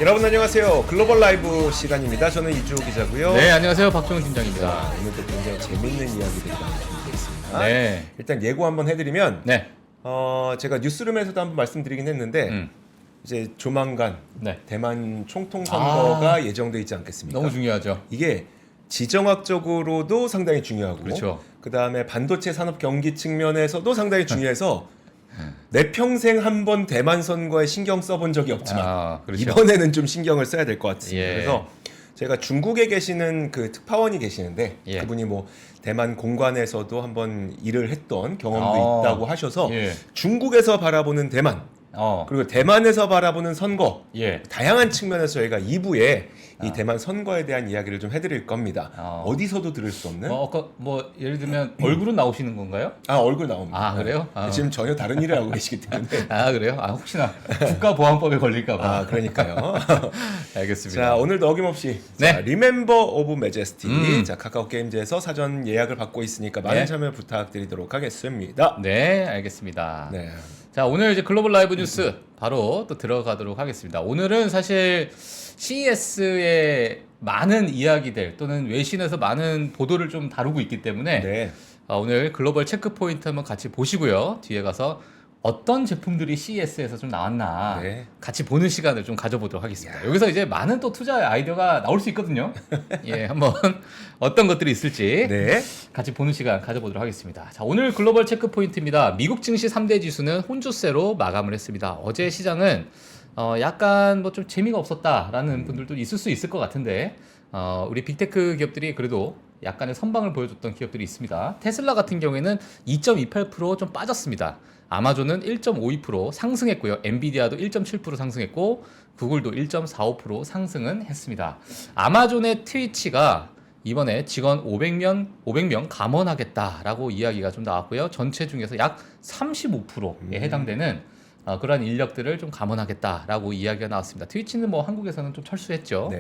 여러분 안녕하세요. 글로벌 라이브 시간입니다. 저는 이주호 기자고요. 네, 안녕하세요. 박종훈 팀장입니다. 오늘도 굉장히 재밌는 이야기들이 많이 준비되어 있습니다. 네. 일단 예고 한번 해드리면 네. 제가 뉴스룸에서도 한번 말씀드리긴 했는데 이제 조만간 네. 대만 총통 선거가 예정돼 있지 않겠습니까? 너무 중요하죠. 이게 지정학적으로도 상당히 중요하고 그렇죠. 그다음에 반도체 산업 경기 측면에서도 상당히 중요해서 내 평생 한 번 대만 선거에 신경 써본 적이 없지만 그렇죠. 이번에는 좀 신경을 써야 될 것 같습니다. 예. 그래서 제가 중국에 계시는 그 특파원이 계시는데 예. 그분이 뭐 대만 공관에서도 한번 일을 했던 경험도 있다고 하셔서 예. 중국에서 바라보는 대만 그리고 대만에서 바라보는 선거 예. 다양한 측면에서 저희가 2부에 이 대만 선거에 대한 이야기를 좀 해드릴 겁니다. 어디서도 들을 수 없는 뭐 예를 들면 얼굴은 나오시는 건가요? 얼굴 나옵니다. 그래요? 지금 전혀 다른 일을 하고 계시기 때문에 그래요? 혹시나 국가보안법에 걸릴까봐. 그러니까요. 알겠습니다. 자, 오늘도 어김없이 네. 자, 리멤버 오브 메제스티 자, 카카오 게임즈에서 사전 예약을 받고 있으니까 많은 네. 참여 부탁드리도록 하겠습니다. 네, 알겠습니다. 네. 자, 오늘 이제 글로벌 라이브 뉴스 바로 또 들어가도록 하겠습니다. 오늘은 사실 CES의 많은 이야기들 또는 외신에서 많은 보도를 좀 다루고 있기 때문에 네. 오늘 글로벌 체크 포인트 한번 같이 보시고요. 뒤에 가서 어떤 제품들이 CES에서 좀 나왔나 같이 보는 시간을 좀 가져보도록 하겠습니다. 여기서 이제 많은 또 투자 아이디어가 나올 수 있거든요. 예, 한번 어떤 것들이 있을지 같이 보는 시간 가져보도록 하겠습니다. 자, 오늘 글로벌 체크 포인트입니다. 미국 증시 3대 지수는 혼조세로 마감을 했습니다. 어제 시장은 약간 뭐 좀 재미가 없었다라는 분들도 있을 수 있을 것 같은데 우리 빅테크 기업들이 그래도 약간의 선방을 보여줬던 기업들이 있습니다. 테슬라 같은 경우에는 2.28% 빠졌습니다. 아마존은 1.52% 상승했고요. 엔비디아도 1.7% 상승했고 구글도 1.45% 상승은 했습니다. 아마존의 트위치가 이번에 직원 500명 감원하겠다라고 이야기가 좀 나왔고요. 전체 중에서 약 35%에 해당되는 그러한 인력들을 좀 감원하겠다라고 이야기가 나왔습니다. 트위치는 뭐 한국에서는 좀 철수했죠.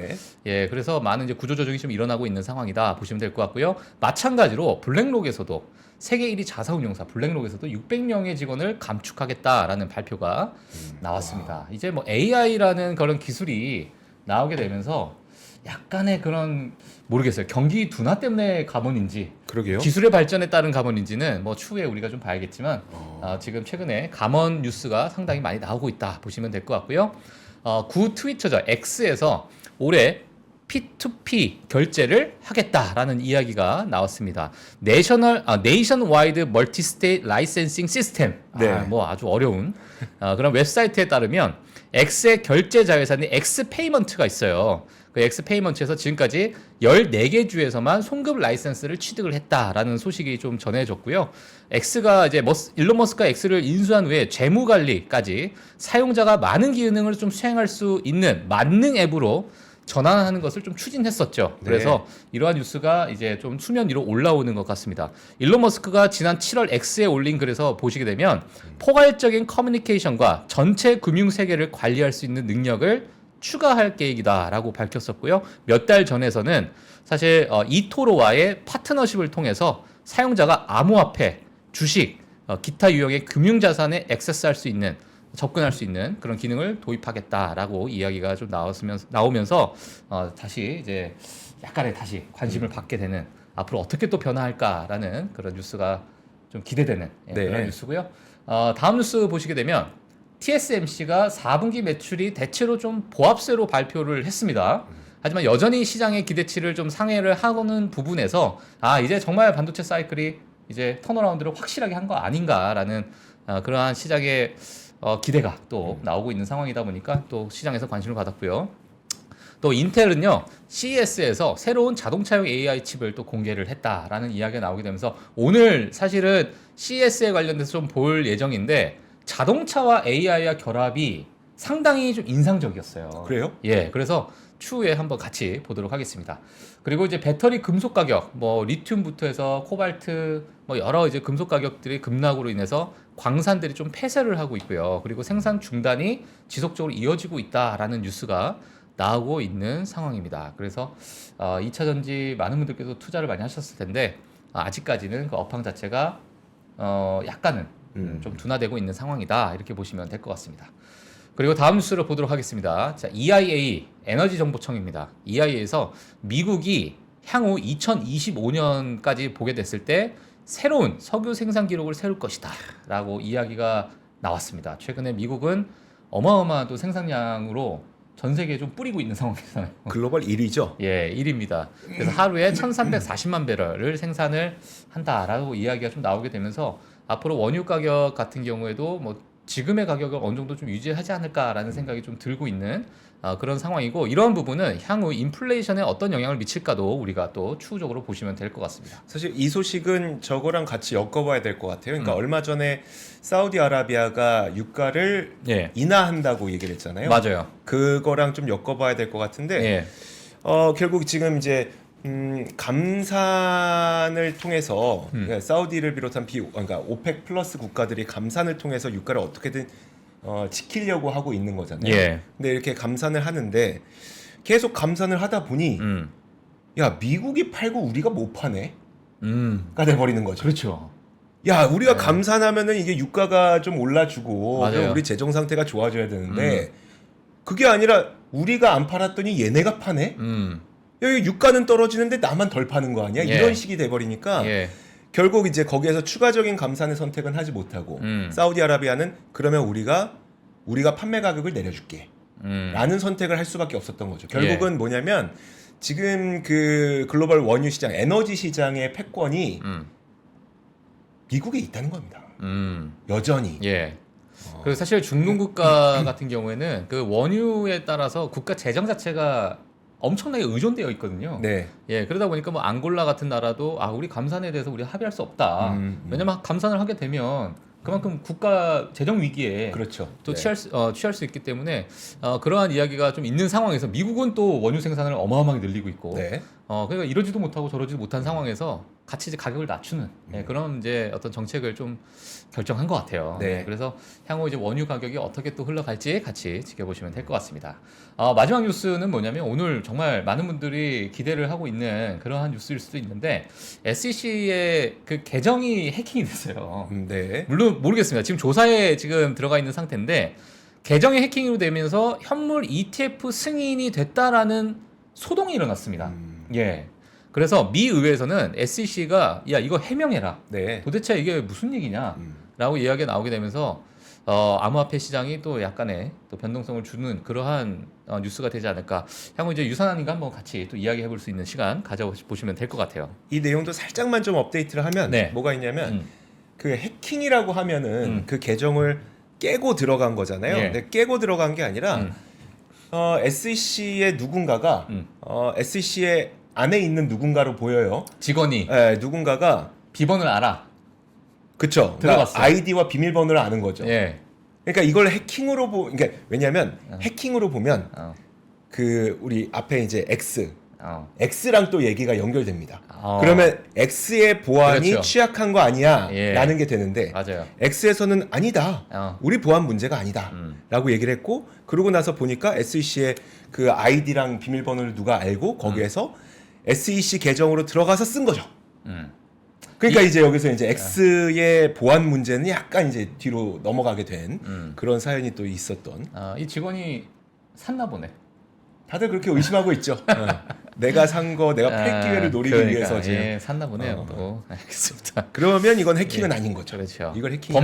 예, 그래서 많은 이제 구조조정이 좀 일어나고 있는 상황이다 보시면 될 것 같고요. 마찬가지로 블랙록에서도 세계 1위 자사운용사 블랙록에서도 600명의 직원을 감축하겠다라는 발표가 나왔습니다. 이제 뭐 AI라는 그런 기술이 나오게 되면서 약간의 그런 모르겠어요. 경기 둔화 때문에 감원인지 그러게요. 기술의 발전에 따른 감원인지는 뭐 추후에 우리가 좀 봐야겠지만 지금 최근에 감원 뉴스가 상당히 많이 나오고 있다 보시면 될 것 같고요. 구 트위터죠. X에서 올해 P2P 결제를 하겠다라는 이야기가 나왔습니다. 네이션와이드 멀티스테이트 라이센싱 시스템. 뭐 아주 어려운 그런 웹사이트에 따르면 X의 결제 자회사인 X페이먼트가 있어요. 그 X페이먼트에서 지금까지 14개 주에서만 송금 라이센스를 취득을 했다라는 소식이 좀 전해졌고요. X가 이제 일론 머스크가 X를 인수한 후에 재무 관리까지 사용자가 많은 기능을 좀 수행할 수 있는 만능 앱으로 전환하는 것을 좀 추진했었죠. 그래서 이러한 뉴스가 이제 좀 수면 위로 올라오는 것 같습니다. 일론 머스크가 지난 7월 X에 올린 글에서 보시게 되면 포괄적인 커뮤니케이션과 전체 금융 세계를 관리할 수 있는 능력을 추가할 계획이다라고 밝혔었고요. 몇 달 전에서는 사실 이토로와의 파트너십을 통해서 사용자가 암호화폐, 주식, 기타 유형의 금융자산에 액세스할 수 있는 접근할 수 있는 그런 기능을 도입하겠다라고 이야기가 좀 나오면서 다시 이제 약간의 다시 관심을 받게 되는 앞으로 어떻게 또 변화할까라는 그런 뉴스가 좀 기대되는 그런 뉴스고요. 다음 뉴스 보시게 되면 TSMC가 4분기 매출이 대체로 좀 보합세로 발표를 했습니다. 하지만 여전히 시장의 기대치를 좀 상회를 하는 부분에서 이제 정말 반도체 사이클이 이제 턴어라운드를 확실하게 한 거 아닌가라는 그러한 시장의 기대가 또 나오고 있는 상황이다 보니까 또 시장에서 관심을 받았고요. 또 인텔은요 CES에서 새로운 자동차용 AI 칩을 또 공개를 했다라는 이야기가 나오게 되면서 오늘 사실은 CES에 관련돼서 좀 볼 예정인데 자동차와 AI와 결합이 상당히 좀 인상적이었어요. 그래요? 예, 그래서 추후에 한번 같이 보도록 하겠습니다. 그리고 이제 배터리 금속 가격, 뭐 리튬부터 해서 코발트, 뭐 여러 이제 금속 가격들이 급락으로 인해서 광산들이 좀 폐쇄를 하고 있고요. 그리고 생산 중단이 지속적으로 이어지고 있다라는 뉴스가 나오고 있는 상황입니다. 그래서 2차 전지 많은 분들께서 투자를 많이 하셨을 텐데 아직까지는 그 업황 자체가 약간은 좀 둔화되고 있는 상황이다 이렇게 보시면 될 것 같습니다. 그리고 다음 뉴스를 보도록 하겠습니다. 자, EIA 에너지 정보청입니다. EIA에서 미국이 향후 2025년까지 보게 됐을 때 새로운 석유 생산 기록을 세울 것이다라고 이야기가 나왔습니다. 최근에 미국은 어마어마한 또 생산량으로 전 세계에 좀 뿌리고 있는 상황이잖아요. 글로벌 1위죠. 예, 1위입니다. 그래서 하루에 1,340만 배럴을 생산을 한다라고 이야기가 좀 나오게 되면서 앞으로 원유 가격 같은 경우에도 뭐 지금의 가격을 어느 정도 좀 유지하지 않을까라는 생각이 좀 들고 있는 그런 상황이고, 이런 부분은 향후 인플레이션에 어떤 영향을 미칠까도 우리가 또 추후적으로 보시면 될 것 같습니다. 사실 이 소식은 저거랑 같이 엮어봐야 될 것 같아요. 그러니까 얼마 전에 사우디아라비아가 유가를 예, 인하한다고 얘기를 했잖아요. 맞아요. 그거랑 좀 엮어봐야 될 것 같은데 예, 결국 지금 이제 감산을 통해서 그러니까 사우디를 비롯한 그러니까 오펙 플러스 국가들이 감산을 통해서 유가를 어떻게든 지키려고 하고 있는 거잖아요. 예, 근데 이렇게 감산을 하는데 계속 감산을 하다 보니 야 미국이 팔고 우리가 못 파네가 돼버리는 거죠. 그렇죠. 야 우리가 네. 감산하면은 이게 유가가 좀 올라주고 맞아요. 그럼 우리 재정 상태가 좋아져야 되는데 그게 아니라 우리가 안 팔았더니 얘네가 파네. 여기 유가는 떨어지는데 나만 덜 파는 거 아니야? 예. 이런 식이 돼버리니까 예, 결국 이제 거기에서 추가적인 감산의 선택은 하지 못하고 사우디아라비아는 그러면 우리가 판매 가격을 내려줄게 라는 선택을 할 수밖에 없었던 거죠. 결국은 뭐냐면 지금 그 글로벌 원유 시장, 에너지 시장의 패권이 미국에 있다는 겁니다. 여전히. 예. 그리고 사실 중동 국가 같은 경우에는 그 원유에 따라서 국가 재정 자체가 엄청나게 의존되어 있거든요. 네. 예, 그러다 보니까 뭐 앙골라 같은 나라도 우리 감산에 대해서 우리 합의할 수 없다. 왜냐면 감산을 하게 되면 그만큼 국가 재정 위기에 그렇죠. 또 네. 취할 수 있기 때문에 그러한 이야기가 좀 있는 상황에서 미국은 또 원유 생산을 어마어마하게 늘리고 있고, 네. 그러니까 이러지도 못하고 저러지도 못한 상황에서 같이 이제 가격을 낮추는 그런 이제 어떤 정책을 좀 결정한 것 같아요. 네. 그래서 향후 이제 원유 가격이 어떻게 또 흘러갈지 같이 지켜보시면 될 것 같습니다. 마지막 뉴스는 뭐냐면 오늘 정말 많은 분들이 기대를 하고 있는 그러한 뉴스일 수도 있는데 SEC의 그 계정이 해킹이 됐어요. 네. 물론 모르겠습니다. 지금 조사에 지금 들어가 있는 상태인데 계정이 해킹으로 되면서 현물 ETF 승인이 됐다라는 소동이 일어났습니다. 예. 그래서 미 의회에서는 SEC가 야 이거 해명해라. 네. 도대체 이게 무슨 얘기냐라고 이야기가 나오게 되면서 암호화폐 시장이 또 약간의 또 변동성을 주는 그러한 뉴스가 되지 않을까. 향후 이제 유산한인가 한번 같이 또 이야기해볼 수 있는 시간 가져보시면 될 것 같아요. 이 내용도 살짝만 좀 업데이트를 하면 네. 뭐가 있냐면 그 해킹이라고 하면은 그 계정을 깨고 들어간 거잖아요. 예. 근데 깨고 들어간 게 아니라 SEC의 누군가가 SEC의 안에 있는 누군가로 보여요. 직원이 예, 누군가가 비번을 알아. 그쵸. 들어갔어요. 그러니까 아이디와 비밀번호를 아는 거죠. 예. 그러니까 이걸 해킹으로 그러니까 왜냐하면 해킹으로 보면 어. 그 우리 앞에 이제 어. X랑 또 얘기가 연결됩니다. 어. 그러면 X의 보안이 그렇죠. 취약한 거 아니야 예. 라는 게 되는데 맞아요. X에서는 아니다. 우리 보안 문제가 아니다. 라고 얘기를 했고 그러고 나서 보니까 SEC의 그 아이디랑 비밀번호를 누가 알고 거기에서 SEC 계정으로 들어가서 쓴 거죠. 그러니까 이제 여기서 이제 X의 보안 문제는 약간 이제 뒤로 넘어가게 된 그런 사연이 또 있었던. 이 직원이 샀나 보네. 다들 그렇게 의심하고 있죠. 내가 산 거 내가 팔 기회를 노리기 그러니까, 위해서 지금. 예, 샀나 보네요. 또 알겠습니다. 그러면 이건 해킹은 아닌 거죠. 그렇죠. 이걸 해킹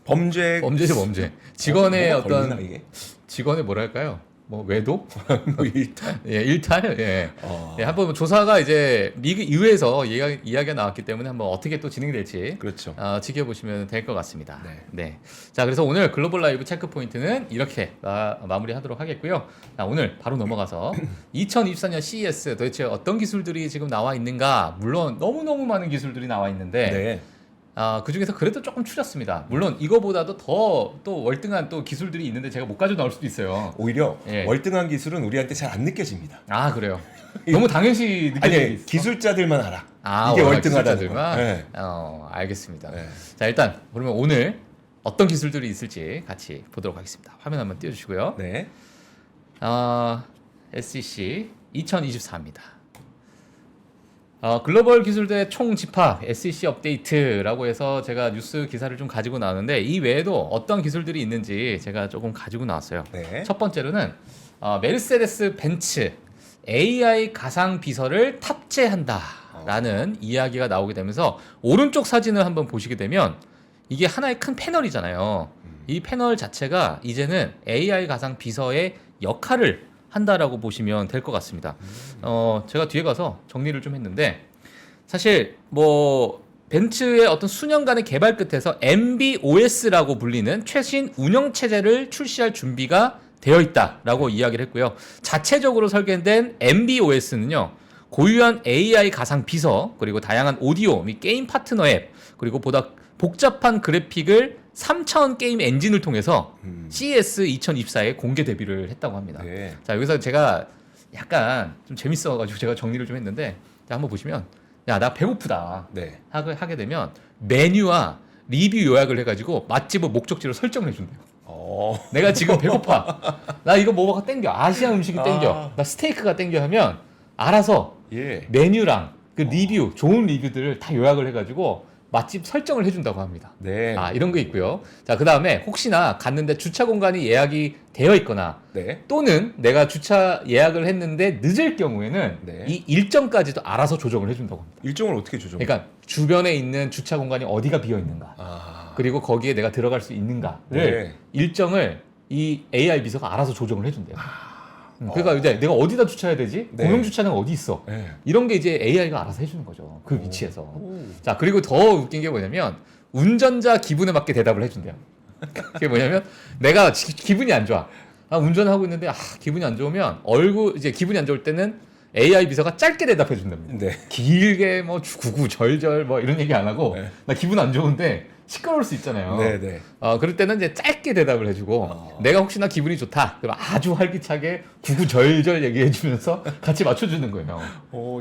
범죄죠, 범죄. 직원의 뭐가 걸리나, 어떤 이게? 직원의 뭐랄까요? 뭐 외도? 뭐 일단 예, 일탈. 예. 예, 한번 조사가 이제 미국 의회에서 이야기가 나왔기 때문에 한번 어떻게 또 진행이 될지 그렇죠. 지켜보시면 될 것 같습니다. 네. 네. 자, 그래서 오늘 글로벌 라이브 체크 포인트는 이렇게 마무리하도록 하겠고요. 자, 오늘 바로 넘어가서 2024년 CES 도대체 어떤 기술들이 지금 나와 있는가? 물론 너무 많은 기술들이 나와 있는데. 네. 그 중에서 그래도 조금 추렸습니다. 물론 이거보다도 더 또 월등한 또 기술들이 있는데 제가 못 가져 나올 수도 있어요. 오히려 예. 월등한 기술은 우리한테 잘 안 느껴집니다. 그래요. 너무 당연시 느껴지는 게 아니 있어. 기술자들만 알아. 이게 워낙 월등하다는 기술자들만? 거. 네. 알겠습니다. 네. 자, 일단 그러면 오늘 어떤 기술들이 있을지 같이 보도록 하겠습니다. 화면 한번 띄워주시고요. 네. SEC 2024입니다. 글로벌 기술대 총집합 SEC 업데이트라고 해서 제가 뉴스 기사를 좀 가지고 나왔는데 이 외에도 어떤 기술들이 있는지 제가 조금 가지고 나왔어요. 네. 첫 번째로는 메르세데스 벤츠 AI 가상 비서를 탑재한다라는 이야기가 나오게 되면서 오른쪽 사진을 한번 보시게 되면 이게 하나의 큰 패널이잖아요. 이 패널 자체가 이제는 AI 가상 비서의 역할을 한다라고 보시면 될 것 같습니다. 제가 뒤에 가서 정리를 좀 했는데 사실 뭐 벤츠의 어떤 수년간의 개발 끝에서 MB.OS라고 불리는 최신 운영 체제를 출시할 준비가 되어 있다라고 이야기를 했고요. 자체적으로 설계된 MB.OS는요. 고유한 AI 가상 비서 그리고 다양한 오디오 및 게임 파트너 앱 그리고 보다 복잡한 그래픽을 3차원 게임 엔진을 통해서 CES 2024에 공개 데뷔를 했다고 합니다. 네. 자, 여기서 제가 약간 좀 재밌어가지고 제가 정리를 좀 했는데 자, 한번 보시면 야, 나 배고프다 네. 하게 되면 메뉴와 리뷰 요약을 해가지고 맛집의 목적지로 설정을 해준대요. 내가 지금 배고파. 나 이거 뭐가 땡겨. 아시아 음식이 땡겨. 나 스테이크가 땡겨 하면 알아서 예. 메뉴랑 그 리뷰, 좋은 리뷰들을 다 요약을 해가지고 맛집 설정을 해준다고 합니다. 네. 이런 게 있고요. 자, 그 다음에 혹시나 갔는데 주차 공간이 예약이 되어 있거나 네. 또는 내가 주차 예약을 했는데 늦을 경우에는 네. 이 일정까지도 알아서 조정을 해준다고 합니다. 일정을 어떻게 조정? 그러니까 주변에 있는 주차 공간이 어디가 비어 있는가, 그리고 거기에 내가 들어갈 수 있는가를 네. 일정을 이 AI 비서가 알아서 조정을 해준대요. 그러니까 이제 내가 어디다 주차해야 되지? 네. 공용 주차장 어디 있어? 네. 이런 게 이제 AI가 알아서 해주는 거죠. 그 위치에서. 자, 그리고 더 웃긴 게 뭐냐면 운전자 기분에 맞게 대답을 해준대요. 그게 뭐냐면 내가 기분이 안 좋아. 운전하고 있는데 기분이 안 좋으면 이제 기분이 안 좋을 때는 AI 비서가 짧게 대답해 준답니다. 네. 길게 뭐 구구절절 뭐 이런 얘기 안 하고 네. 나 기분 안 좋은데 시끄러울 수 있잖아요. 네네. 그럴 때는 이제 짧게 대답을 해주고 내가 혹시나 기분이 좋다 그럼 아주 활기차게 구구절절 얘기해주면서 같이 맞춰주는 거예요.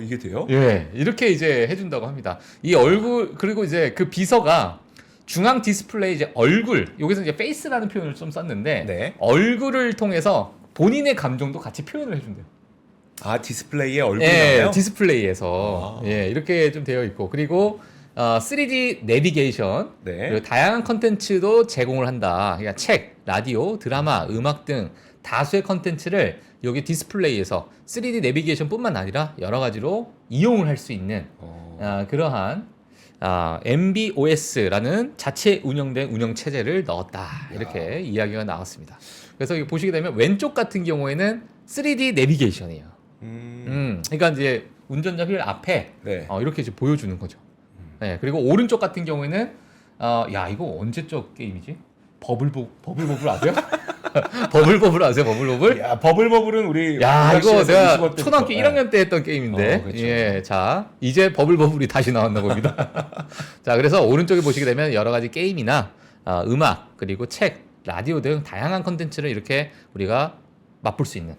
이게 돼요? 예, 이렇게 이제 해준다고 합니다. 이 얼굴 그리고 이제 그 비서가 중앙 디스플레이 이제 얼굴 여기서 이제 페이스라는 표현을 좀 썼는데 네. 얼굴을 통해서 본인의 감정도 같이 표현을 해준대요. 디스플레이에 얼굴이 예, 나와요? 디스플레이에서 이렇게 좀 되어 있고 그리고 3D 내비게이션 네. 그리고 다양한 컨텐츠도 제공을 한다. 그러니까 책, 라디오, 드라마, 음악 등 다수의 컨텐츠를 여기 디스플레이에서 3D 내비게이션뿐만 아니라 여러 가지로 이용을 할 수 있는 그러한 MB.OS라는 자체 운영된 운영 체제를 넣었다. 이렇게 이야기가 나왔습니다. 그래서 이거 보시게 되면 왼쪽 같은 경우에는 3D 내비게이션이에요. 그러니까 이제 운전자 휠 앞에 네. 이렇게 이제 보여주는 거죠. 네, 그리고 오른쪽 같은 경우에는 야 이거 언제적 게임이지? 버블버블 아세요? 버블버블 아세요? 버블버블? 야, 버블버블은 우리 야 이거 우리나라에서 내가 우승할 때부터. 초등학교 1학년 때 했던 게임인데 그렇죠. 예, 자 이제 버블버블이 다시 나왔나 봅니다. 자 그래서 오른쪽에 보시게 되면 여러 가지 게임이나 음악 그리고 책, 라디오 등 다양한 컨텐츠를 이렇게 우리가 맛볼 수 있는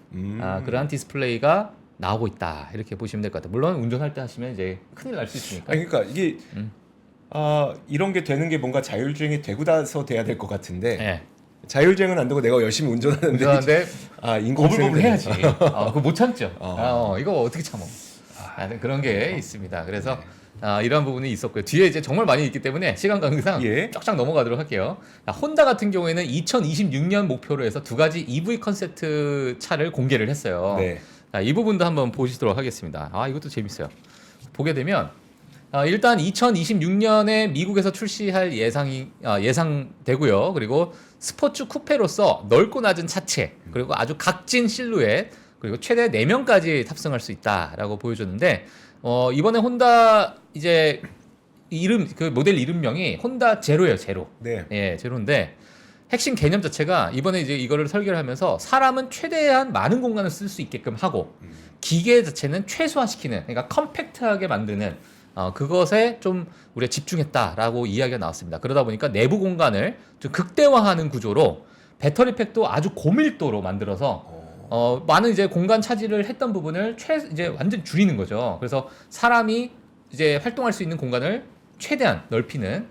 그러한 디스플레이가 나오고 있다 이렇게 보시면 될 것 같아요. 물론 운전할 때 하시면 이제 큰일 날 수 있으니까. 그러니까 이게 이런 게 되는 게 뭔가 자율주행이 되고 나서 돼야 될 것 같은데 예. 자율주행은 안 되고 내가 열심히 운전하는데 운전하는데 인공지능 버블버블 해야지. 그거 못 참죠. 이거 어떻게 참어? 그런 게 있습니다. 그래서 이러한 부분이 있었고요. 뒤에 이제 정말 많이 있기 때문에 시간 관계상 쫙쫙 넘어가도록 할게요. 혼다 같은 경우에는 2026년 목표로 해서 두 가지 EV 컨셉트 차를 공개를 했어요. 네. 이 부분도 한번 보시도록 하겠습니다. 이것도 재밌어요. 보게 되면 일단 2026년에 미국에서 출시할 예상되고요. 그리고 스포츠 쿠페로서 넓고 낮은 차체, 그리고 아주 각진 실루엣, 그리고 최대 4명까지 탑승할 수 있다라고 보여줬는데 이번에 혼다 이제 그 모델 이름명이 혼다 제로예요, 제로. 네. 예, 제로인데 핵심 개념 자체가 이번에 이제 이거를 설계를 하면서 사람은 최대한 많은 공간을 쓸 수 있게끔 하고 기계 자체는 최소화시키는 그러니까 컴팩트하게 만드는 그것에 좀 우리가 집중했다라고 이야기가 나왔습니다. 그러다 보니까 내부 공간을 좀 극대화하는 구조로 배터리 팩도 아주 고밀도로 만들어서 많은 이제 공간 차지를 했던 부분을 이제 완전 줄이는 거죠. 그래서 사람이 이제 활동할 수 있는 공간을 최대한 넓히는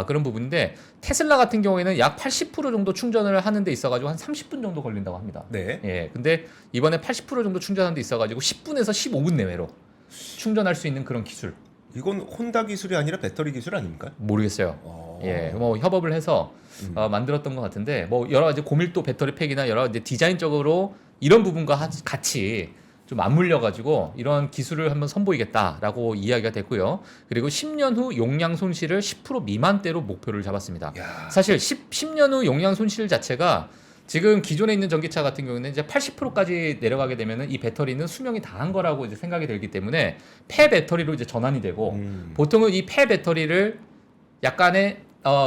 그런 부분인데 테슬라 같은 경우에는 약 80% 정도 충전을 하는 데 있어가지고 한 30분 정도 걸린다고 합니다. 네. 예, 근데 이번에 80% 정도 충전하는 데 있어가지고 10분에서 15분 내외로 충전할 수 있는 그런 기술. 이건 혼다 기술이 아니라 배터리 기술 아닙니까? 모르겠어요. 예, 뭐 협업을 해서 만들었던 것 같은데 뭐 여러 가지 고밀도 배터리 팩이나 여러 가지 디자인적으로 이런 부분과 같이 좀 맞물려 가지고 이런 기술을 한번 선보이겠다라고 이야기가 됐고요. 그리고 10년 후 용량 손실을 10% 미만대로 목표를 잡았습니다. 야. 사실 10년 후 용량 손실 자체가 지금 기존에 있는 전기차 같은 경우는 이제 80%까지 내려가게 되면은 이 배터리는 수명이 다한 거라고 이제 생각이 들기 때문에 폐 배터리로 이제 전환이 되고 보통은 이 폐 배터리를 약간의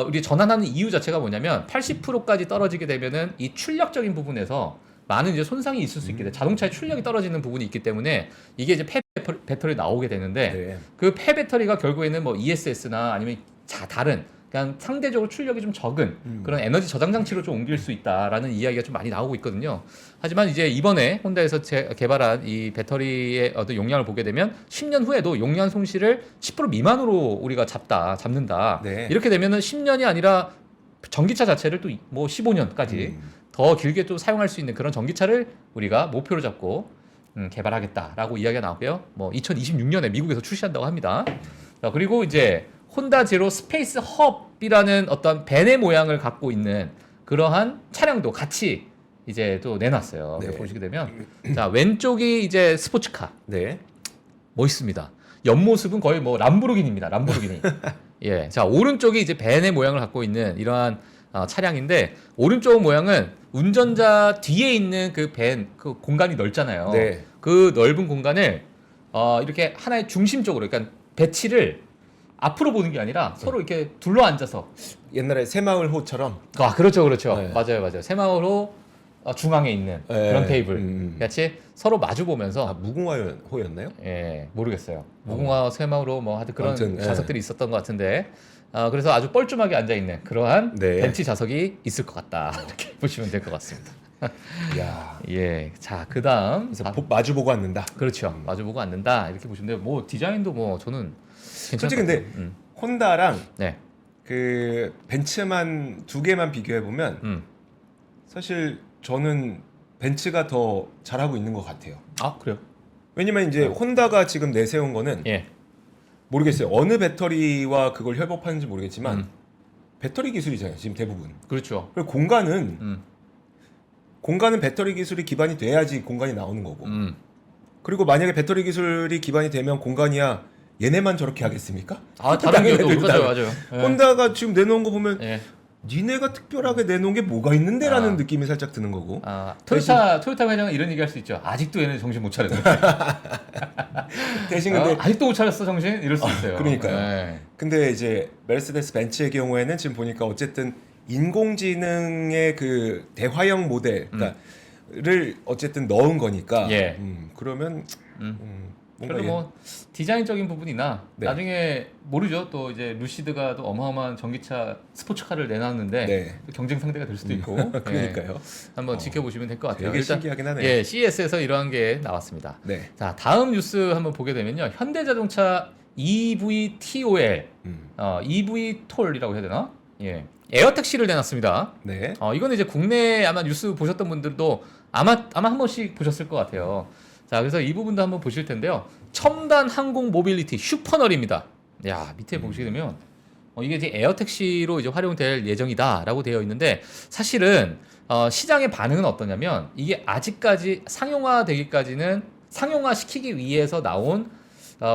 우리 전환하는 이유 자체가 뭐냐면 80%까지 떨어지게 되면은 이 출력적인 부분에서 많은 이제 손상이 있을 수 있게 돼. 자동차의 출력이 떨어지는 부분이 있기 때문에 이게 이제 폐 배터리 나오게 되는데 네. 그 폐 배터리가 결국에는 뭐 ESS나 아니면 다른 그냥 상대적으로 출력이 좀 적은 그런 에너지 저장 장치로 좀 옮길 수 있다라는 이야기가 좀 많이 나오고 있거든요. 하지만 이제 이번에 혼다에서 개발한 이 배터리의 어떤 용량을 보게 되면 10년 후에도 용량 손실을 10% 미만으로 우리가 잡는다. 네. 이렇게 되면은 10년이 아니라 전기차 자체를 또 뭐 15년까지 더 길게 또 사용할 수 있는 그런 전기차를 우리가 목표로 잡고 개발하겠다라고 이야기가 나왔고요. 뭐 2026년에 미국에서 출시한다고 합니다. 자, 그리고 이제 혼다 제로 스페이스 헙이라는 어떤 벤의 모양을 갖고 있는 그러한 차량도 같이 이제 또 내놨어요. 네. 보시게 되면 자 왼쪽이 이제 스포츠카 네. 멋있습니다. 옆모습은 거의 뭐 람보르기니입니다. 람보르기니. 예, 자 오른쪽이 이제 벤의 모양을 갖고 있는 이러한 차량인데 오른쪽 모양은 운전자 뒤에 있는 그 벤 그 공간이 넓잖아요. 네. 그 넓은 공간을 이렇게 하나의 중심적으로, 그러니까 배치를 앞으로 보는 게 아니라 서로 이렇게 둘러 앉아서 옛날에 새마을호처럼. 그렇죠, 그렇죠. 네. 맞아요. 새마을호 중앙에 있는 네. 그런 테이블 같이 서로 마주 보면서 무궁화호였나요? 예, 모르겠어요. 무궁화 새마을호 뭐 하여튼 그런 아무튼, 좌석들이 있었던 것 같은데 그래서 아주 뻘쭘하게 앉아 있는 그러한 네. 벤치 좌석이 있을 것 같다 이렇게 보시면 될 것 같습니다. 야. 예, 자 그다음 그래서 마주 보고 앉는다. 그렇죠. 마주보고 앉는다 이렇게 보시면 돼요. 뭐 디자인도 뭐 저는 괜찮을 솔직히 것 근데 같아요. 혼다랑 네, 그 벤츠만 두 개만 비교해 보면 사실 저는 벤츠가 더 잘하고 있는 것 같아요. 아 그래요? 왜냐면 이제 혼다가 지금 내세운 거는 예, 모르겠어요. 어느 배터리와 그걸 협업하는지 모르겠지만 배터리 기술이잖아요. 지금 대부분. 그렇죠. 그리고 공간은 배터리 기술이 기반이 돼야지 공간이 나오는 거고. 그리고 만약에 배터리 기술이 기반이 되면 공간이야 얘네만 저렇게 하겠습니까? 다른 기업도 맞아요. 예. 혼다가 지금 내놓은 거 보면 예. 니네가 특별하게 내놓은 게 뭐가 있는데라는 느낌이 살짝 드는 거고. 토요타 회장은 이런 얘기할 수 있죠. 아직도 얘네 정신 못 차렸네. 대신 근데 아직도 못 차렸어 정신 이럴 수 있어요. 그러니까요. 네. 근데 이제 메르세데스 벤츠의 경우에는 지금 보니까 어쨌든 인공지능의 그 대화형 모델을 어쨌든 넣은 거니까. 예. 그러면 뭔가 그래도 뭐 디자인적인 부분이나 네. 나중에 모르죠. 또 이제 루시드가 또 어마어마한 전기차 스포츠카를 내놨는데 네. 또 경쟁 상대가 될 수도 있고. 그러니까요. 예. 한번 지켜보시면 될 것 같아요. 되게 신기하긴 하네요. 예, CES에서 이러한 게 나왔습니다. 네. 자, 다음 뉴스 한번 보게 되면요. 현대자동차 EVTOL, EV톨이라고 해야 되나? 예. 에어택시를 내놨습니다. 네. 이거는 이제 국내 아마 뉴스 보셨던 분들도 아마 한 번씩 보셨을 것 같아요. 자, 그래서 이 부분도 한번 보실 텐데요. 첨단 항공 모빌리티 슈퍼널입니다. 야, 밑에 보시게 되면 이게 이제 에어택시로 이제 활용될 예정이다라고 되어 있는데 사실은 시장의 반응은 어떠냐면 이게 아직까지 상용화되기까지는 상용화시키기 위해서 나온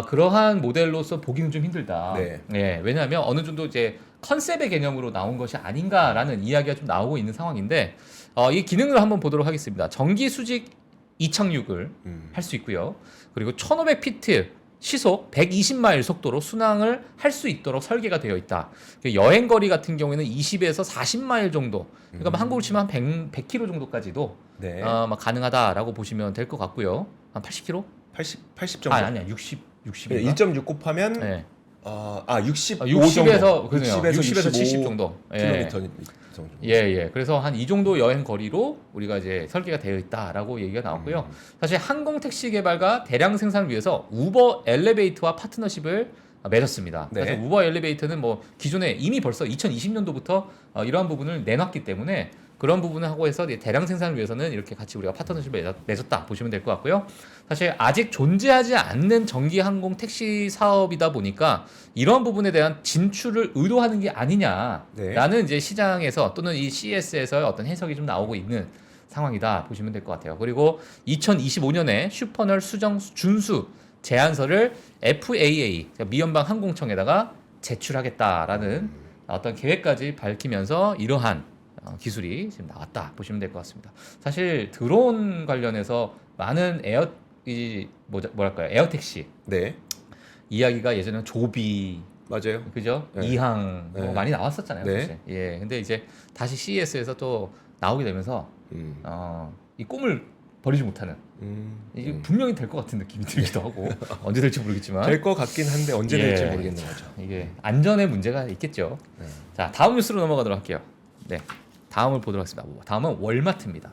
그러한 모델로서 보기는 좀 힘들다. 네. 예, 왜냐하면 어느 정도 이제 컨셉의 개념으로 나온 것이 아닌가라는 이야기가 좀 나오고 있는 상황인데 이 기능을 한번 보도록 하겠습니다. 정기 수직 이착륙을 할 수 있고요. 그리고 1500피트 시속 120마일 속도로 순항을 할 수 있도록 설계가 되어 있다. 여행 거리 같은 경우에는 20에서 40마일 정도. 그러니까 뭐 한국으로 치면 한 100km 정도까지도 네. 가능하다라고 보시면 될 것 같고요. 한 80km? 80 정도. 아니야. 60. 1.6 곱하면 네. 65 60에서 정도. 그러네요. 60에서 70 정도. 킬로미터 정도. 예. 그래서 한 이 정도 여행 거리로 우리가 이제 설계가 되어 있다라고 얘기가 나왔고요. 사실 항공 택시 개발과 대량 생산을 위해서 우버 엘리베이터와 파트너십을 맺었습니다. 네. 그래서 우버 엘리베이터는 뭐 기존에 이미 벌써 2020년도부터 이러한 부분을 내놨기 때문에 그런 부분을 하고 해서 대량 생산을 위해서는 이렇게 같이 우리가 파트너십을 맺었다 보시면 될 것 같고요. 사실 아직 존재하지 않는 전기 항공 택시 사업이다 보니까 이런 부분에 대한 진출을 의도하는 게 아니냐라는 이제 시장에서 또는 이 CES에서의 어떤 해석이 좀 나오고 있는 상황이다 보시면 될 것 같아요. 그리고 2025년에 슈퍼널 수정 준수 제안서를 FAA 미연방 항공청에다가 제출하겠다라는 어떤 계획까지 밝히면서 이러한 기술이 지금 나왔다 보시면 될 것 같습니다. 사실 드론 관련해서 많은 뭐랄까요, 에어택시 네. 이야기가 예전에는 조비 맞아요. 그죠? 네. 이항 뭐 네. 많이 나왔었잖아요. 네. 사실. 예. 근데 이제 다시 CES에서 또 나오게 되면서 이 꿈을 버리지 못하는 이게 분명히 될 것 같은 느낌이 들기도 하고 언제 될지 모르겠지만 될 것 같긴 한데 언제 예. 될지 모르겠는 거죠. 이게 안전의 문제가 있겠죠. 자, 다음 뉴스로 넘어가도록 할게요. 네, 다음을 보도록 하겠습니다. 다음은 월마트입니다.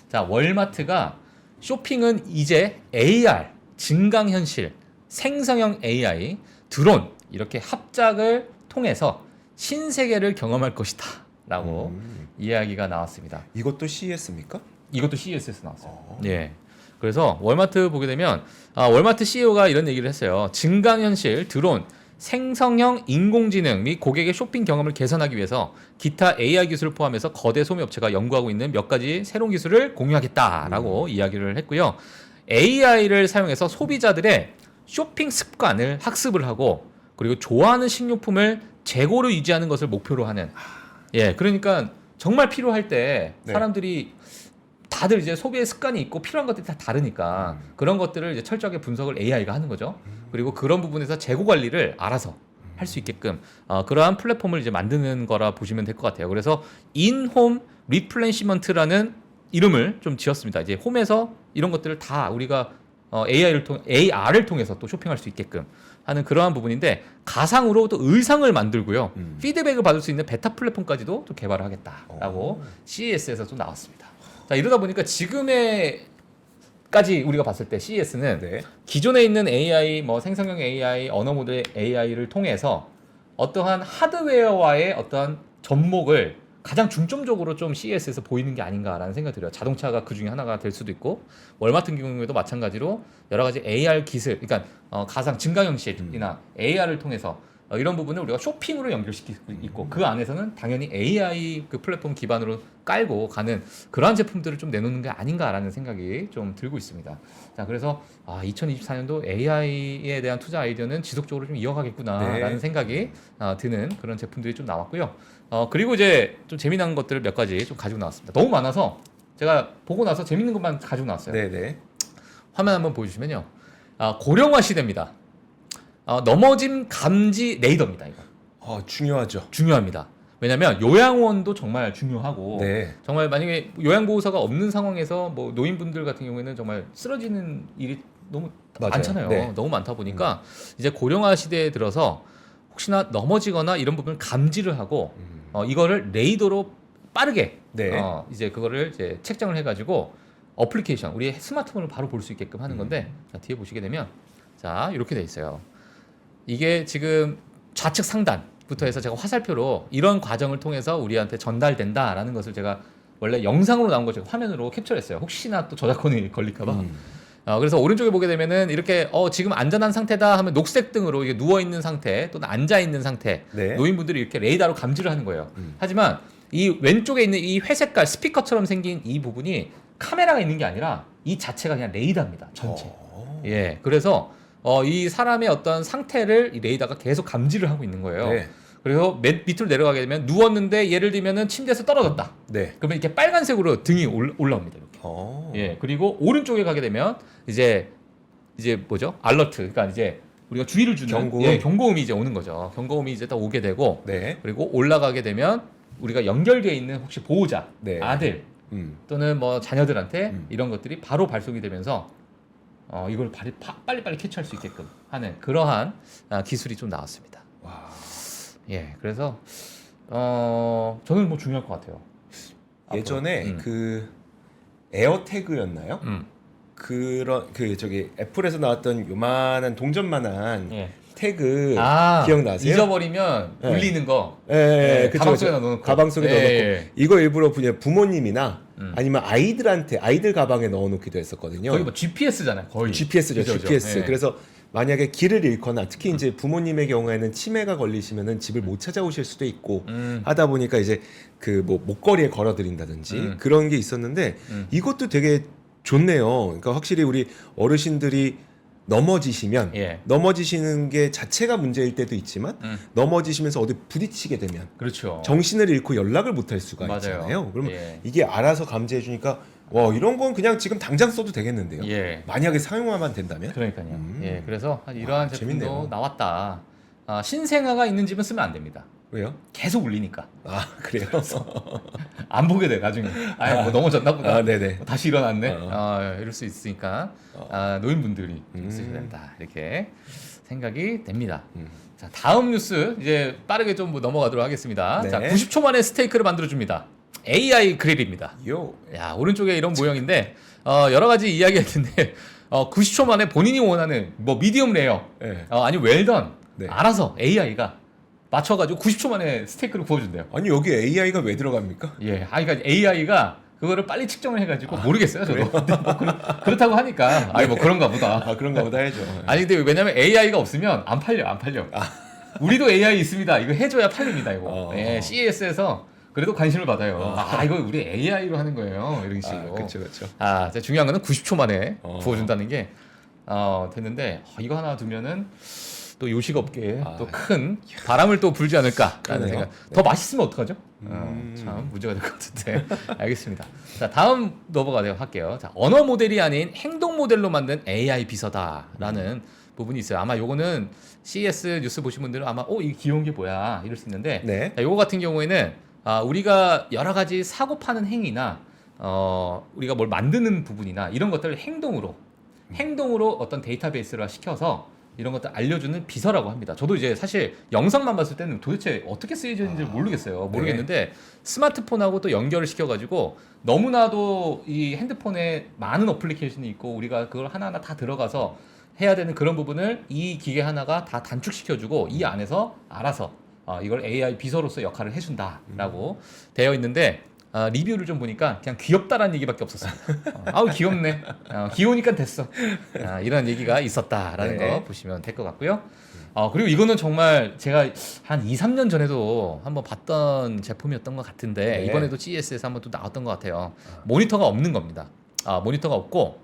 자, 월마트가 쇼핑은 이제 AR, 증강현실, 생성형 AI, 드론 이렇게 합작을 통해서 신세계를 경험할 것이다 라고 이야기가 나왔습니다. 이것도 CES입니까? 이것도 CES에서 나왔어요. 예. 그래서 월마트 보게 되면 월마트 CEO가 이런 얘기를 했어요. 증강현실, 드론, 생성형 인공지능 및 고객의 쇼핑 경험을 개선하기 위해서 기타 AI 기술을 포함해서 거대 소매 업체가 연구하고 있는 몇 가지 새로운 기술을 공유하겠다라고 이야기를 했고요. AI를 사용해서 소비자들의 쇼핑 습관을 학습을 하고 그리고 좋아하는 식료품을 재고로 유지하는 것을 목표로 하는 예, 그러니까 정말 필요할 때 네. 사람들이 다들 이제 소비의 습관이 있고 필요한 것들이 다 다르니까 그런 것들을 이제 철저하게 분석을 AI가 하는 거죠. 그리고 그런 부분에서 재고 관리를 알아서 할 수 있게끔 그러한 플랫폼을 이제 만드는 거라 보시면 될 것 같아요. 그래서 인홈 리플레니시먼트라는 이름을 좀 지었습니다. 이제 홈에서 이런 것들을 다 우리가 AR을 통해서 또 쇼핑할 수 있게끔 하는 그러한 부분인데 가상으로 또 의상을 만들고요. 피드백을 받을 수 있는 베타 플랫폼까지도 또 개발을 하겠다라고 CES에서 또 나왔습니다. 자, 이러다 보니까 지금에까지 우리가 봤을 때 CES는 네. 기존에 있는 AI, 뭐 생성형 AI, 언어 모델 AI를 통해서 어떠한 하드웨어와의 어떠한 접목을 가장 중점적으로 좀 CES에서 보이는 게 아닌가라는 생각이 들어요. 자동차가 그 중에 하나가 될 수도 있고 월마트 같은 경우에도 마찬가지로 여러 가지 AR 기술, 그러니까 가상 증강현실이나 AR을 통해서 이런 부분을 우리가 쇼핑으로 연결시키고 있고 그 안에서는 당연히 AI 그 플랫폼 기반으로 깔고 가는 그러한 제품들을 좀 내놓는 게 아닌가라는 생각이 좀 들고 있습니다. 자, 그래서 2024년도 AI에 대한 투자 아이디어는 지속적으로 좀 이어가겠구나라는 네. 생각이 드는 그런 제품들이 좀 나왔고요. 그리고 이제 좀 재미난 것들을 몇 가지 좀 가지고 나왔습니다. 너무 많아서 제가 보고 나서 재밌는 것만 가지고 나왔어요. 네네. 화면 한번 보여주시면요. 고령화 시대입니다. 넘어짐 감지 레이더입니다. 이거 중요하죠. 중요합니다. 왜냐하면 요양원도 정말 중요하고 네. 정말 만약에 요양보호사가 없는 상황에서 뭐 노인분들 같은 경우에는 정말 쓰러지는 일이 너무 맞아요. 많잖아요. 네. 너무 많다 보니까 이제 고령화 시대에 들어서 혹시나 넘어지거나 이런 부분을 감지를 하고 이거를 레이더로 빠르게 네. 이제 그거를 이제 책정을 해가지고 어플리케이션 우리 스마트폰을 바로 볼 수 있게끔 하는 건데 자, 뒤에 보시게 되면 자 이렇게 돼 있어요. 이게 지금 좌측 상단부터 해서 제가 화살표로 이런 과정을 통해서 우리한테 전달된다라는 것을 제가 원래 영상으로 나온 거 제가 화면으로 캡처했어요. 혹시나 또 저작권이 걸릴까봐. 그래서 오른쪽에 보게 되면은 이렇게 지금 안전한 상태다 하면 녹색 등으로 이게 누워 있는 상태 또는 앉아 있는 상태 네. 노인분들이 이렇게 레이더로 감지를 하는 거예요. 하지만 이 왼쪽에 있는 이 회색깔 스피커처럼 생긴 이 부분이 카메라가 있는 게 아니라 이 자체가 그냥 레이더입니다. 전체. 예, 그래서 이 사람의 어떤 상태를 이 레이더가 계속 감지를 하고 있는 거예요. 네. 그래서 맨 밑으로 내려가게 되면 누웠는데 예를 들면은 침대에서 떨어졌다. 네. 그러면 이렇게 빨간색으로 등이 올라옵니다. 이렇게. 예, 그리고 오른쪽에 가게 되면 이제 뭐죠? 알러트. 그러니까 이제 우리가 주의를 주는 경고음. 예, 경고음이 이제 오는 거죠. 경고음이 이제 딱 오게 되고 네. 그리고 올라가게 되면 우리가 연결되어 있는 혹시 보호자, 네. 아들 또는 뭐 자녀들한테 이런 것들이 바로 발송이 되면서 이걸 빨리빨리 캐치할 수 있게끔 하는 그러한 기술이 좀 나왔습니다. 와. 예, 그래서 저는 뭐 중요할 것 같아요. 예전에 그 에어태그였나요? 그런 저기 애플에서 나왔던 요만한 동전만한 예. 태그 기억나세요? 잊어버리면 네. 울리는 거. 예, 예, 네, 그쵸, 가방 그쵸. 속에 넣어놓고. 가방 속에 예, 넣어놓고 예. 이거 일부러 그냥 부모님이나 아니면 아이들한테 아이들 가방에 넣어놓기도 했었거든요. 거의 뭐 GPS잖아요. 거의. GPS죠, 그죠, GPS. 그죠. 예. 그래서 만약에 길을 잃거나 특히 이제 부모님의 경우에는 치매가 걸리시면은 집을 못 찾아오실 수도 있고 하다 보니까 이제 그 뭐 목걸이에 걸어드린다든지 그런 게 있었는데 이것도 되게 좋네요. 그러니까 확실히 우리 어르신들이 넘어지시면 예. 넘어지시는 게 자체가 문제일 때도 있지만 넘어지시면서 어디 부딪히게 되면 그렇죠. 정신을 잃고 연락을 못 할 수가 맞아요. 있잖아요. 그러면 예. 이게 알아서 감지해 주니까 와 이런 건 그냥 지금 당장 써도 되겠는데요. 예. 만약에 사용하면 된다면? 그러니까요. 예. 그래서 이러한 제품도 재밌네요. 나왔다. 신생아가 있는 집은 쓰면 안 됩니다. 왜요? 계속 울리니까. 아 그래요? 안 보게 돼 나중에. 뭐 넘어졌나 보다. 아 네네. 다시 일어났네. 이럴 수 있으니까 노인분들이 쓰셔야 된다. 이렇게 생각이 됩니다. 자 다음 뉴스 이제 빠르게 좀 넘어가도록 하겠습니다. 네. 자 90초 만에 스테이크를 만들어줍니다. AI 그릴입니다. 요. 야 오른쪽에 이런 모형인데 여러 가지 이야기가 있는데 90초 만에 본인이 원하는 뭐 미디엄 레어 네. 아니면 웰던 네. 알아서 AI가 맞춰가지고 90초 만에 스테이크를 구워준대요. 아니 여기 AI가 왜 들어갑니까? 예, 그러니까 AI가 그거를 빨리 측정을 해가지고 모르겠어요, 저도. 근데 뭐 그렇다고 하니까 뭐 그런가 보다. 아 그런가 보다 해줘. 아니 근데 왜냐면 AI가 없으면 안 팔려. 우리도 AI 있습니다. 이거 해줘야 팔립니다, 이거. 예, CES에서 그래도 관심을 받아요. 이거 우리 AI로 하는 거예요, 이런 식으로. 그렇죠, 그렇죠. 진짜 중요한 거는 90초 만에 구워준다는 게 됐는데 이거 하나 두면은. 또 요식업계에 또 큰 바람을 또 불지 않을까라는 그러네요. 생각. 더 맛있으면 어떡하죠? 참 문제가 될 것 같은데. 알겠습니다. 자 다음 넘어가도록 할게요. 자 언어 모델이 아닌 행동 모델로 만든 AI 비서다라는 부분이 있어요. 아마 요거는 CES 뉴스 보신 분들은 아마 이 귀여운 게 뭐야 이럴 수 있는데 네. 자, 요거 같은 경우에는 우리가 여러 가지 사고 파는 행위나 우리가 뭘 만드는 부분이나 이런 것들을 행동으로 어떤 데이터베이스화 시켜서 이런 것들 알려주는 비서라고 합니다. 저도 이제 사실 영상만 봤을 때는 도대체 어떻게 쓰여지는지 모르겠어요. 모르겠는데 스마트폰하고 또 연결을 시켜가지고 너무나도 이 핸드폰에 많은 어플리케이션이 있고 우리가 그걸 하나하나 다 들어가서 해야 되는 그런 부분을 이 기계 하나가 다 단축시켜주고 이 안에서 알아서 이걸 AI 비서로서 역할을 해준다라고 되어 있는데 리뷰를 좀 보니까 그냥 귀엽다라는 얘기밖에 없었습니다. 아우 귀엽네. 귀여우니까 됐어. 이런 얘기가 있었다라는 네. 거 보시면 될 것 같고요. 그리고 이거는 정말 제가 한 2, 3년 전에도 한번 봤던 제품이었던 것 같은데 네. 이번에도 CES에서 한번 또 나왔던 것 같아요. 모니터가 없는 겁니다. 모니터가 없고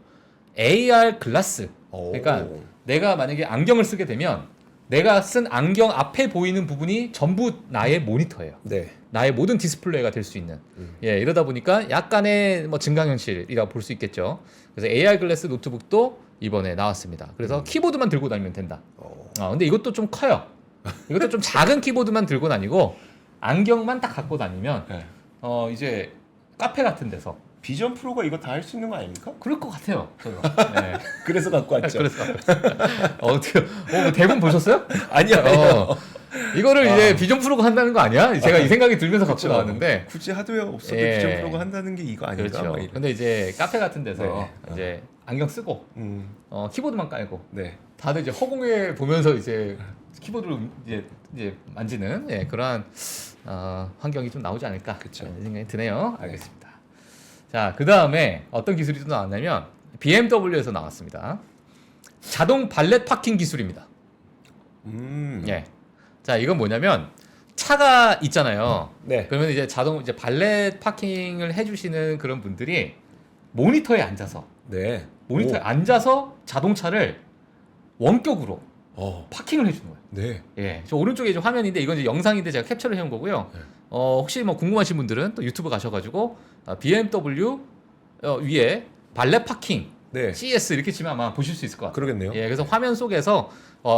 AR 글라스. 그러니까 내가 만약에 안경을 쓰게 되면 내가 쓴 안경 앞에 보이는 부분이 전부 나의 모니터예요. 네. 나의 모든 디스플레이가 될 수 있는. 이러다 보니까 약간의 뭐 증강현실이라고 볼 수 있겠죠. 그래서 AR 글래스 노트북도 이번에 나왔습니다. 그래서 키보드만 들고 다니면 된다. 근데 이것도 좀 커요. 이것도 좀 작은 키보드만 들고 다니고 안경만 딱 갖고 다니면 네. 이제 카페 같은 데서 비전 프로가 이거 다 할 수 있는 거 아닙니까? 그럴 것 같아요. 저도. 네. 그래서 갖고 왔죠. 그래서 어떻게 대본 보셨어요? 아니요. 이거를 이제 비전 프로가 한다는 거 아니야? 제가 이 생각이 들면서 갖고 나왔는데 굳이 하드웨어 없어도 예. 비전 프로가 한다는 게 이거 아닌가? 그렇죠. 막 이런. 근데 이제 카페 같은 데서 네. 이제 안경 쓰고 키보드만 깔고 네. 다들 이제 허공에 보면서 이제 키보드를 이제 만지는 그러한 환경이 좀 나오지 않을까 그쵸. 라는 생각이 드네요. 알겠습니다. 자, 그 다음에 어떤 기술이 또 나왔냐면 BMW에서 나왔습니다. 자동 발렛 파킹 기술입니다. 예. 자, 이건 뭐냐면 차가 있잖아요. 네. 그러면 이제 이제 발렛 파킹을 해주시는 그런 분들이 모니터에 앉아서 네. 모니터에 앉아서 자동차를 원격으로 파킹을 해주는 거예요. 네. 예, 저 오른쪽에 이제 화면인데 이건 이제 영상인데 제가 캡처를 해온 거고요. 네. 혹시 뭐 궁금하신 분들은 또 유튜브 가셔가지고 BMW 위에 발렛 파킹 네. CS 이렇게 치면 아마 보실 수 있을 것 같아요. 그러겠네요. 예, 그래서 화면 속에서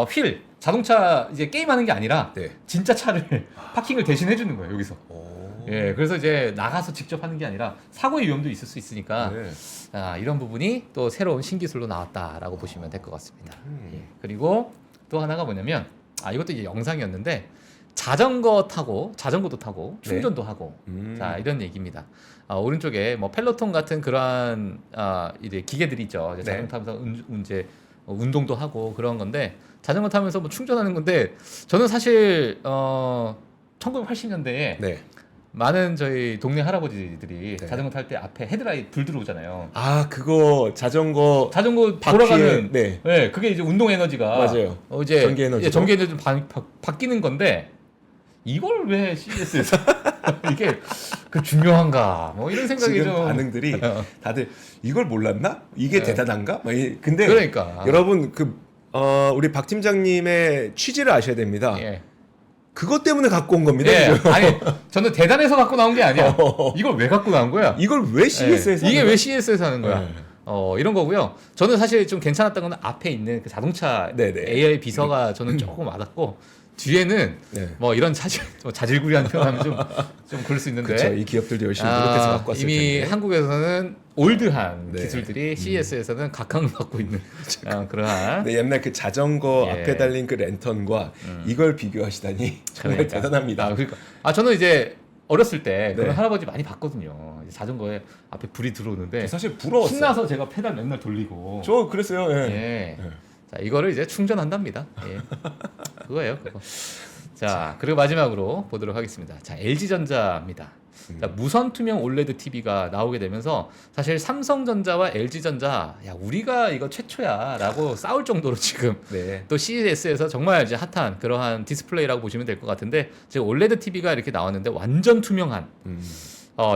휠 자동차 이제 게임하는 게 아니라 네. 진짜 차를 파킹을 대신 해주는 거예요 여기서. 오. 예, 그래서 이제 나가서 직접 하는 게 아니라 사고의 위험도 있을 수 있으니까 네. 이런 부분이 또 새로운 신기술로 나왔다라고 보시면 될 것 같습니다. 예, 그리고 또 하나가 뭐냐면 이것도 이제 영상이었는데 자전거도 타고 충전도 하고 자 이런 얘기입니다. 오른쪽에 뭐 펠로톤 같은 그러한 이제 기계들이 있죠. 이제 자전거 네. 타면서 이제 운동도 하고 그런 건데 자전거 타면서 뭐 충전하는 건데 저는 사실 1980년대에 네. 많은 저희 동네 할아버지들이 네. 자전거 탈 때 앞에 헤드라이트 불 들어오잖아요. 아 그거 자전거 자전거 바퀴에- 돌아가는 네. 네, 그게 이제 운동 에너지가 맞아요. 이제 전기 에너지로? 예, 전기 에너지 바뀌는 건데 이걸 왜 CES에서 이게 그 중요한가 뭐 이런 생각이 지금 좀 반응들이 다들 이걸 몰랐나? 이게 네. 대단한가? 근데 그러니까 여러분 우리 박 팀장님의 취지를 아셔야 됩니다. 예. 그것 때문에 갖고 온 겁니다. 예. 지금. 아니 저는 대단해서 갖고 나온 게 아니야. 이걸 왜 갖고 나온 거야? 이걸 왜 CS에서 예. 이게 왜 CS에서 하는 거야? 네. 이런 거고요. 저는 사실 좀 괜찮았던 건 앞에 있는 그 자동차 네네. AI 비서가 저는 조금 와닿고 뒤에는 네. 뭐 이런 자질구리한 표현하면 좀 그럴 수 있는데 그렇죠. 이 기업들도 열심히 노력해서 갖고 왔을 이미 텐데. 한국에서는 올드한 네. 기술들이 CES에서는 각광을 받고 있는 그러한 네, 옛날 그 자전거 예. 앞에 달린 그 랜턴과 이걸 비교하시다니 정말 그러니까. 대단합니다. 그러니까 저는 이제 어렸을 때 그런 네. 할아버지 많이 봤거든요. 이제 자전거에 앞에 불이 들어오는데 사실 부러웠어요. 신나서 제가 페달 맨날 돌리고. 저 그랬어요. 예. 예. 자 이거를 이제 충전한답니다. 예. 그거예요. 그거. 자 그리고 마지막으로 보도록 하겠습니다. 자 LG전자입니다. 자, 무선 투명 올레드 TV가 나오게 되면서 사실 삼성전자와 LG전자 야 우리가 이거 최초야라고 싸울 정도로 지금 네. 또 CES에서 정말 이제 핫한 그러한 디스플레이라고 보시면 될 것 같은데 지금 올레드 TV가 이렇게 나왔는데 완전 투명한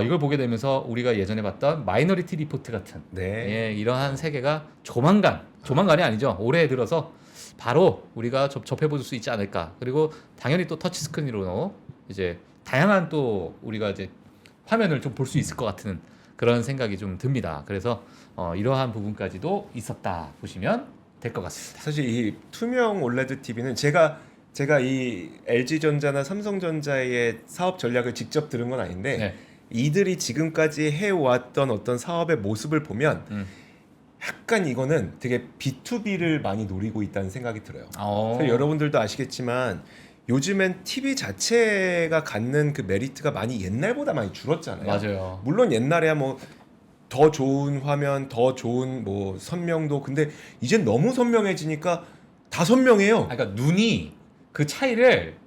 이걸 보게 되면서 우리가 예전에 봤던 마이너리티 리포트 같은 네. 예, 이러한 세계가 조만간이 아니죠. 올해 들어서 바로 우리가 접해볼 수 있지 않을까. 그리고 당연히 또 터치 스크린으로 이제 다양한 또 우리가 이제 화면을 좀 볼 수 있을 것 같은 그런 생각이 좀 듭니다. 그래서 이러한 부분까지도 있었다 보시면 될 것 같습니다. 사실 이 투명 올레드 TV는 제가 이 LG전자나 삼성전자의 사업 전략을 직접 들은 건 아닌데 네. 이들이 지금까지 해왔던 어떤 사업의 모습을 보면 약간 이거는 되게 B2B를 많이 노리고 있다는 생각이 들어요. 사실 여러분들도 아시겠지만 요즘엔 TV 자체가 갖는 그 메리트가 많이 옛날보다 많이 줄었잖아요. 맞아요. 물론 옛날에야 뭐 더 좋은 화면, 더 좋은 뭐 선명도, 근데 이젠 너무 선명해지니까 다 선명해요. 그러니까 눈이 그 차이를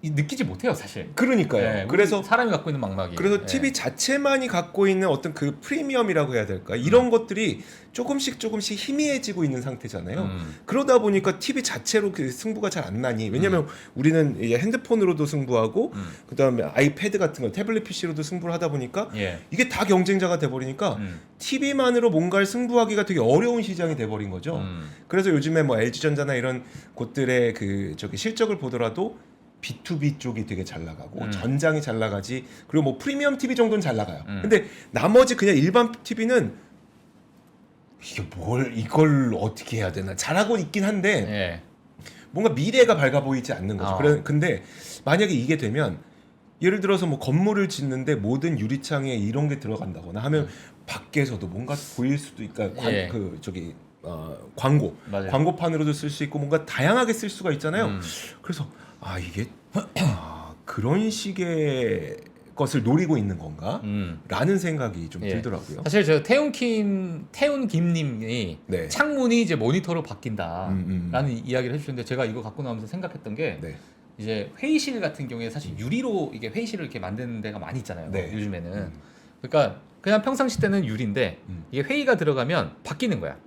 느끼지 못해요, 사실. 그러니까요. 예, 그래서 사람이 갖고 있는 망막이. 그래서 예. TV 자체만이 갖고 있는 어떤 그 프리미엄이라고 해야 될까? 이런 것들이 조금씩 희미해지고 있는 상태잖아요. 그러다 보니까 TV 자체로 그 승부가 잘 안 나니. 왜냐면 우리는 이제 핸드폰으로도 승부하고 그다음에 아이패드 같은 거, 태블릿 PC로도 승부를 하다 보니까 예. 이게 다 경쟁자가 돼 버리니까 TV만으로 뭔가를 승부하기가 되게 어려운 시장이 돼 버린 거죠. 그래서 요즘에 뭐 LG전자나 이런 곳들의 그 실적을 보더라도 B2B 쪽이 되게 잘 나가고 전장이 잘 나가지. 그리고 뭐 프리미엄 TV 정도는 잘 나가요. 근데 나머지 그냥 일반 TV는 이걸 어떻게 해야 되나 잘하고 있긴 한데 예. 뭔가 미래가 밝아 보이지 않는 거죠. 근데 만약에 이게 되면 예를 들어서 뭐 건물을 짓는데 모든 유리창에 이런 게 들어간다거나 하면 밖에서도 뭔가 보일 수도 있까. 예. 광고, 맞아요. 광고판으로도 쓸 수 있고 뭔가 다양하게 쓸 수가 있잖아요. 그래서 이게 그런 식의 것을 노리고 있는 건가? 라는 생각이 좀 예. 들더라고요. 사실 저 태훈 김님이 네. 창문이 이제 모니터로 바뀐다라는 이야기를 해주셨는데 제가 이거 갖고 나오면서 생각했던 게 네. 이제 회의실 같은 경우에 사실 유리로 이게 회의실을 이렇게 만드는 데가 많이 있잖아요. 네. 요즘에는 그러니까 그냥 평상시 때는 유리인데 이게 회의가 들어가면 바뀌는 거야.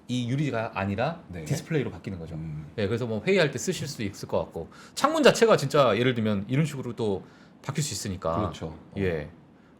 이 유리가 아니라 네. 디스플레이로 바뀌는 거죠. 예, 그래서 뭐 회의할 때 쓰실 수 있을 것 같고 창문 자체가 진짜 예를 들면 이런 식으로 또 바뀔 수 있으니까. 그렇죠. 예.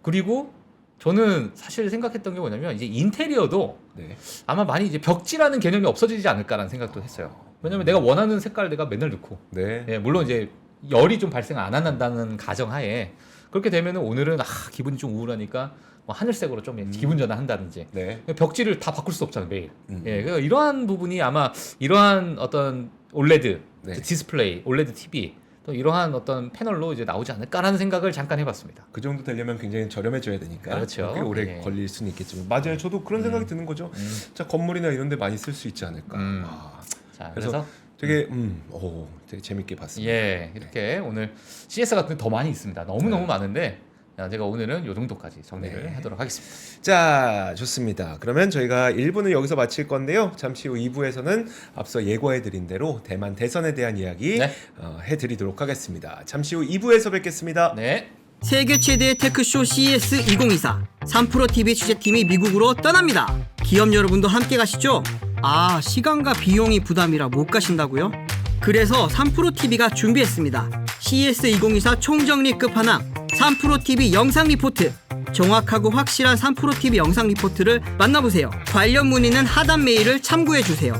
그리고 저는 사실 생각했던 게 뭐냐면 이제 인테리어도 네. 아마 많이 이제 벽지라는 개념이 없어지지 않을까라는 생각도 했어요. 왜냐면 내가 원하는 색깔 내가 맨날 넣고. 네. 예, 물론 이제 열이 좀 발생 안 한다는 가정하에 그렇게 되면은 오늘은 기분이 좀 우울하니까 뭐 하늘색으로 좀 기분 전환한다든지 네. 벽지를 다 바꿀 수 없잖아요 매일. 예, 그러니까 이러한 부분이 아마 이러한 어떤 올레드 네. 디스플레이, 올레드 TV 또 이러한 어떤 패널로 이제 나오지 않을까라는 생각을 잠깐 해봤습니다. 그 정도 되려면 굉장히 저렴해져야 되니까 그렇죠. 꽤 오래 예. 걸릴 수는 있겠지만 맞아요. 저도 그런 생각이 드는 거죠. 자 건물이나 이런 데 많이 쓸 수 있지 않을까. 자, 그래서 그래서 되게 되게 재밌게 봤습니다. 예, 이렇게 오늘 CS 같은 데 더 많이 있습니다. 너무너무 많은데 제가 오늘은 요 정도까지 정리를 네. 하도록 하겠습니다. 자, 좋습니다. 그러면 저희가 1부는 여기서 마칠 건데요. 잠시 후 2부에서는 앞서 예고해드린 대로 대만 대선에 대한 이야기 네. 해드리도록 하겠습니다. 잠시 후 2부에서 뵙겠습니다. 네. 세계 최대의 테크쇼 CES 2024 3프로TV 취재팀이 미국으로 떠납니다. 기업 여러분도 함께 가시죠? 아, 시간과 비용이 부담이라 못 가신다고요? 그래서 3프로TV가 준비했습니다. CES 2024 총정리 끝판왕 3프로TV 영상 리포트. 정확하고 확실한 3프로TV 영상 리포트를 만나보세요. 관련 문의는 하단 메일을 참고해주세요.